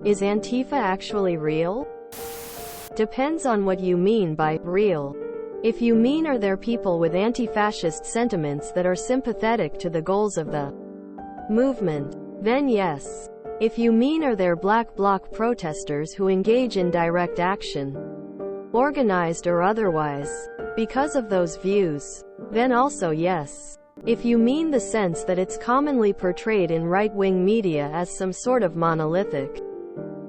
Is Antifa actually real? Depends on what you mean by real. If you mean are there people with anti-fascist sentiments that are sympathetic to the goals of the movement, then yes. If you mean are there black bloc protesters who engage in direct action, organized or otherwise, because of those views, then also yes. If you mean the sense that it's commonly portrayed in right-wing media as some sort of monolithic,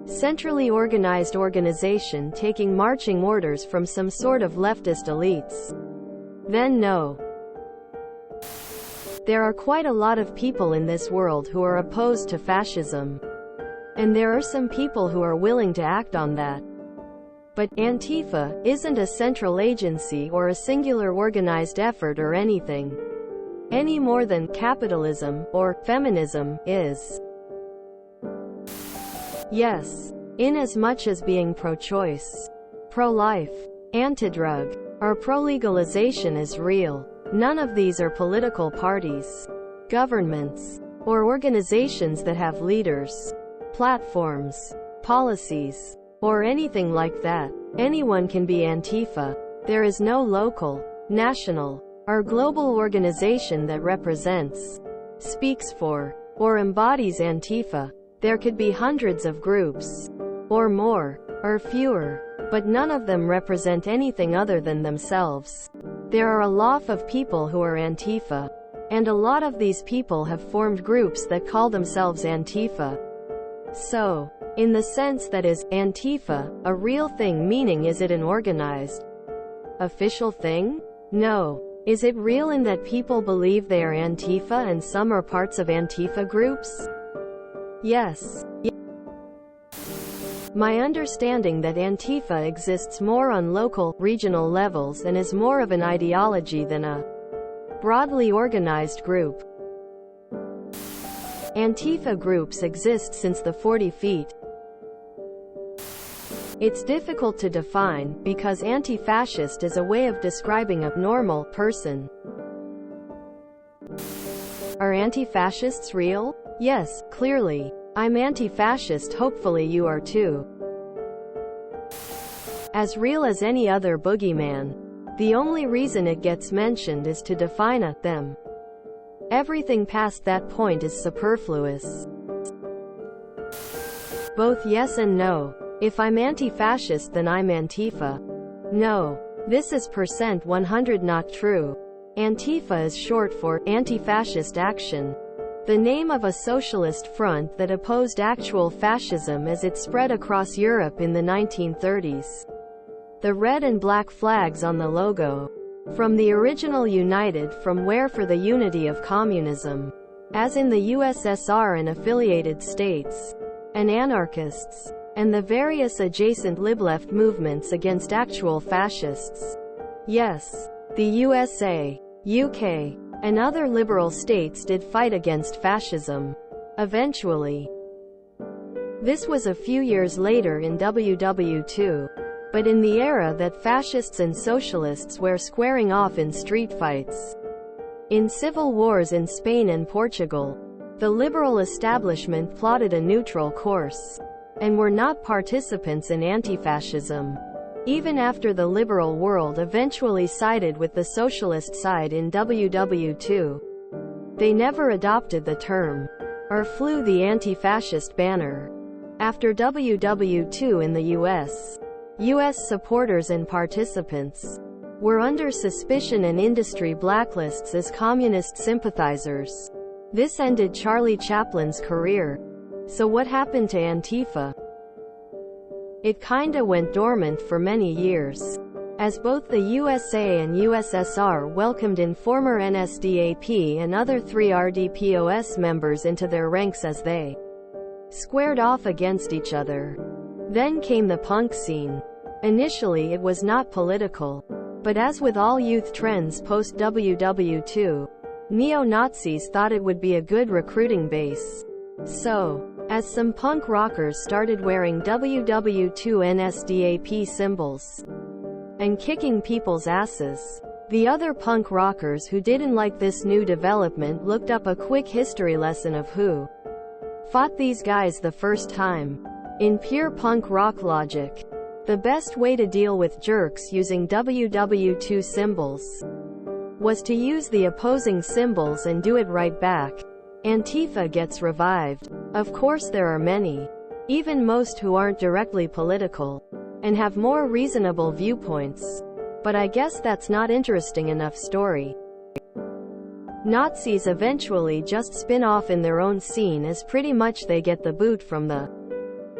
centrally organized organization taking marching orders from some sort of leftist elites, then no. There are quite a lot of people in this world who are opposed to fascism. And there are some people who are willing to act on that. But Antifa isn't a central agency or a singular organized effort or anything, any more than capitalism or feminism is. Yes, in as much as being pro-choice, pro-life, anti-drug, or pro-legalization is real, none of these are political parties, governments, or organizations that have leaders, platforms, policies, or anything like that. Anyone can be Antifa. There is no local, national, or global organization that represents, speaks for, or embodies Antifa. There could be hundreds of groups, or more, or fewer, but none of them represent anything other than themselves. There are a lot of people who are Antifa, and a lot of these people have formed groups that call themselves Antifa. So, in the sense that is Antifa a real thing, meaning is it an organized, official thing? No. Is it real in that people believe they are Antifa and some are parts of Antifa groups? Yes. My understanding that Antifa exists more on local, regional levels and is more of an ideology than a broadly organized group. Antifa groups exist since the 40 feet. It's difficult to define, because anti-fascist is a way of describing a normal person. Are anti-fascists real? Yes, clearly. I'm anti-fascist, hopefully you are too. As real as any other boogeyman. The only reason it gets mentioned is to define them. Everything past that point is superfluous. Both yes and no. If I'm anti-fascist then I'm Antifa. No. This is %100 not true. Antifa is short for Anti-Fascist Action, the name of a socialist front that opposed actual fascism as it spread across Europe in the 1930s. The red and black flags on the logo, from the original United from where for the unity of communism, as in the USSR and affiliated states, and anarchists, and the various adjacent lib-left movements against actual fascists. Yes, the USA, UK, and other liberal states did fight against fascism. Eventually. This was a few years later in WW2. But in the era that fascists and socialists were squaring off in street fights, in civil wars in Spain and Portugal, the liberal establishment plotted a neutral course, and were not participants in anti-fascism. Even after the liberal world eventually sided with the socialist side in WW2, they never adopted the term, or flew the anti-fascist banner. After WW2 in the US supporters and participants were under suspicion and industry blacklists as communist sympathizers. This ended Charlie Chaplin's career. So what happened to Antifa? It kinda went dormant for many years, as both the USA and USSR welcomed in former NSDAP and other 3RDPOS members into their ranks as they squared off against each other. Then came the punk scene. Initially it was not political. But as with all youth trends post-WW2, neo-Nazis thought it would be a good recruiting base. So, as some punk rockers started wearing WW2 NSDAP symbols and kicking people's asses, the other punk rockers who didn't like this new development looked up a quick history lesson of who fought these guys the first time. In pure punk rock logic, the best way to deal with jerks using WW2 symbols was to use the opposing symbols and do it right back. Antifa gets revived. Of course there are many, even most who aren't directly political, and have more reasonable viewpoints. But I guess that's not interesting enough story. Nazis eventually just spin off in their own scene as pretty much they get the boot from the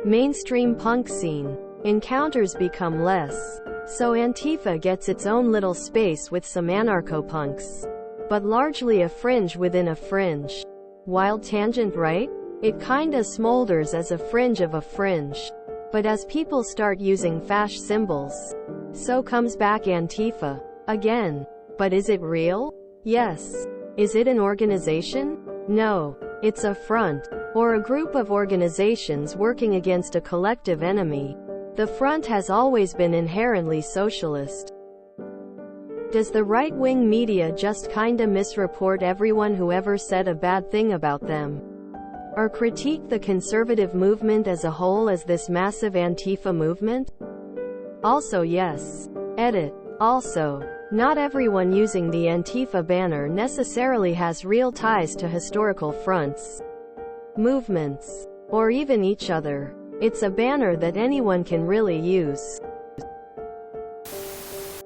mainstream punk scene. Encounters become less, so Antifa gets its own little space with some anarcho-punks, but largely a fringe within a fringe. Wild tangent, right? It kinda smolders as a fringe of a fringe. But as people start using fash symbols, so comes back Antifa. Again. But is it real? Yes. Is it an organization? No. It's a front, or a group of organizations working against a collective enemy. The front has always been inherently socialist. Does the right-wing media just kinda misreport everyone who ever said a bad thing about them? Or critique the conservative movement as a whole as this massive Antifa movement? Also yes. Edit. Also, not everyone using the Antifa banner necessarily has real ties to historical fronts, movements, or even each other. It's a banner that anyone can really use.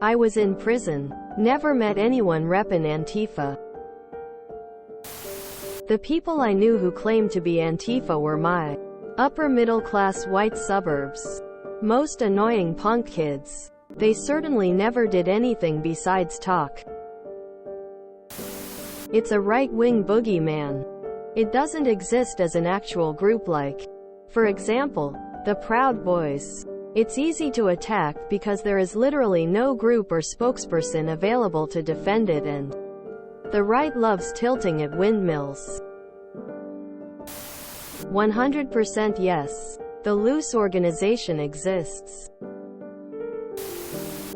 I was in prison. Never met anyone reppin' Antifa. The people I knew who claimed to be Antifa were my upper-middle-class white suburbs. Most annoying punk kids. They certainly never did anything besides talk. It's a right-wing boogeyman. It doesn't exist as an actual group like, for example, the Proud Boys. It's easy to attack because there is literally no group or spokesperson available to defend it, and the right loves tilting at windmills. 100% yes. The loose organization exists.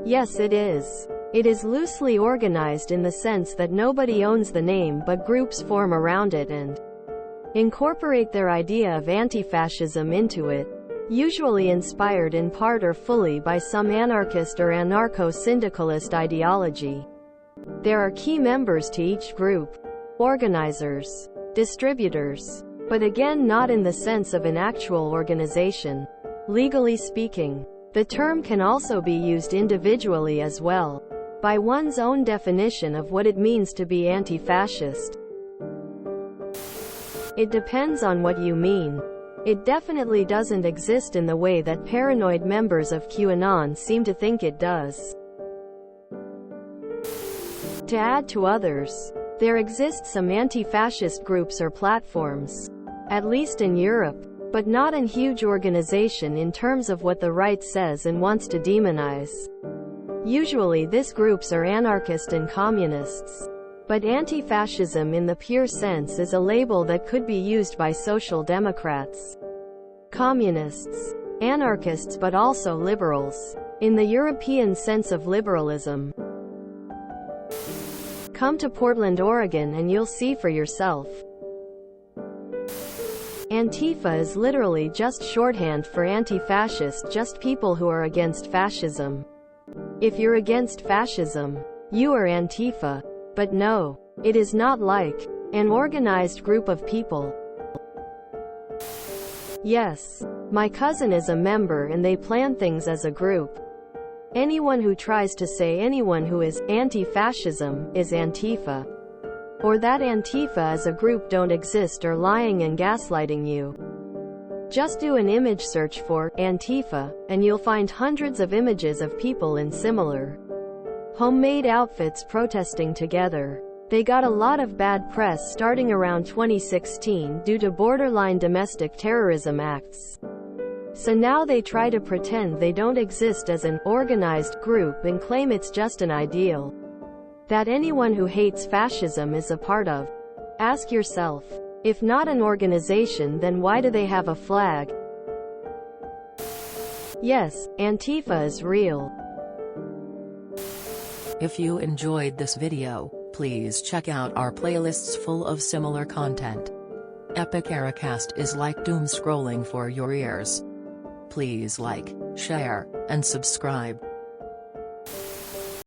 Yes, it is. It is loosely organized in the sense that nobody owns the name but groups form around it and incorporate their idea of anti-fascism into it, usually inspired in part or fully by some anarchist or anarcho-syndicalist ideology. There are key members to each group, organizers, distributors, but again not in the sense of an actual organization. Legally speaking, the term can also be used individually as well, by one's own definition of what it means to be anti-fascist. It depends on what you mean. It definitely doesn't exist in the way that paranoid members of QAnon seem to think it does. To add to others, there exist some anti-fascist groups or platforms, at least in Europe, but not a huge organization in terms of what the right says and wants to demonize. Usually these groups are anarchist and communists. But anti-fascism in the pure sense is a label that could be used by social democrats, communists, anarchists, but also liberals, in the European sense of liberalism. Come to Portland, Oregon and you'll see for yourself. Antifa is literally just shorthand for anti-fascist, just people who are against fascism. If you're against fascism, you are Antifa. But no, it is not like an organized group of people. Yes, my cousin is a member and they plan things as a group. Anyone who tries to say anyone who is anti-fascism is Antifa, or that Antifa as a group don't exist are lying and gaslighting you. Just do an image search for Antifa, and you'll find hundreds of images of people in similar homemade outfits protesting together. They got a lot of bad press starting around 2016 due to borderline domestic terrorism acts. So now they try to pretend they don't exist as an organized group and claim it's just an ideal that anyone who hates fascism is a part of. Ask yourself, if not an organization, then why do they have a flag? Yes, Antifa is real. If you enjoyed this video, please check out our playlists full of similar content. Epic Ericast is like doom scrolling for your ears. Please like, share, and subscribe.